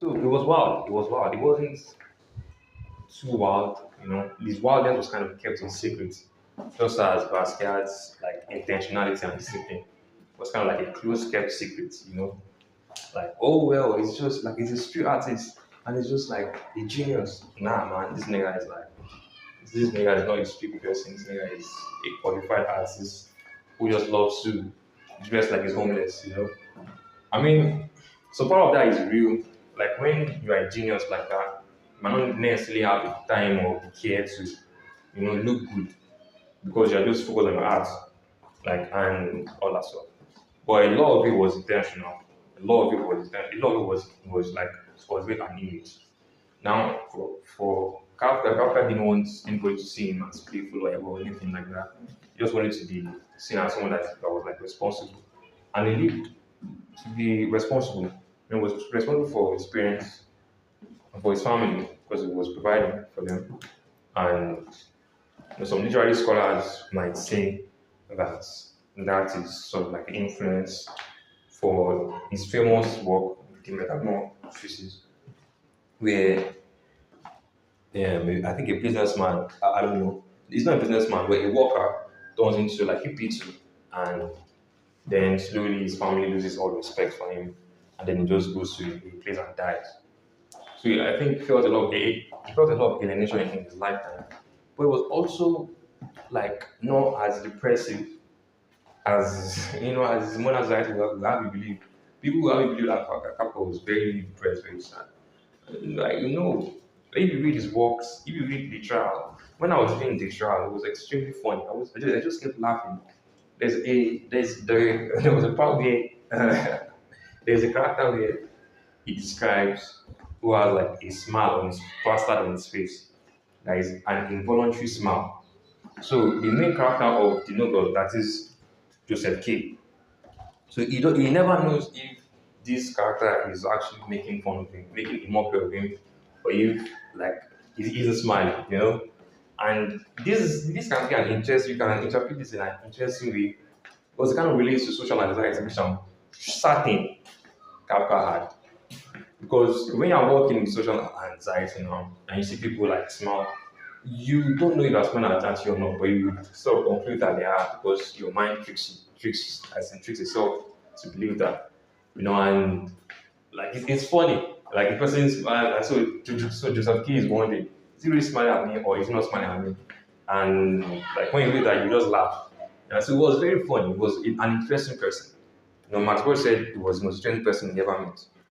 So it was wild. It was wild. It wasn't too wild, His wildness was kind of kept in secret, just as Basquiat's like intentionality and discipline was kind of like a close kept secret. Like, oh well, it's just like he's a street artist and it's just like a genius. Nah, man, this nigga is not a street person. This nigga is a qualified artist who just loves to dress like he's homeless. I mean, so part of that is real. Like when you are a genius like that, you might not necessarily have the time or the care to, look good because you're just focused on your art, like and all that stuff. But a lot of it was intentional. A lot of it was a lot of it was like was with an image. Now for Kafka didn't want anybody to see him as playful or anything like that. He just wanted to be seen as someone that was like responsible. And he lived to be responsible. And was responsible for his parents and for his family because he was providing for them. And some literary scholars might say that that is sort of like an influence for his famous work, The Metamorphosis, where I think a businessman, I don't know, he's not a businessman, but a worker turns into like a P2 and then slowly his family loses all respect for him and then he just goes to a place and dies. So yeah, I think he felt a lot of alienation in his lifetime, but it was also like not as depressive as as modern society will have you believe. People will have you believe that Kafka was very depressed, very sad. Like if you read his works, if you read the trial, when I was reading the trial, it was extremely funny. I just kept laughing. There was a part where there's a character where he describes who has like a smile plastered on his face. That is an involuntary smile. So the main character of the novel, that is Joseph K. So he never knows if this character is actually making fun of him, making a mockery of him, or if like he's a smile. And this can be an interest. You can interpret this in an interesting way because it kind of relates to social anxiety, which I'm certain Kafka had. Because when you're working in social anxiety now and you see people like smile, you don't know if you're smiling at you or not, but you sort of conclude that they are because your mind tricks itself to believe that. And like it's funny. Like the person smile and so Joseph Key is wondering, is he really smiling at me or is he not smiling at me? And like when you read that you just laugh. And so it was very funny. It was an interesting person. Max Boy said it was the most interesting person he ever met.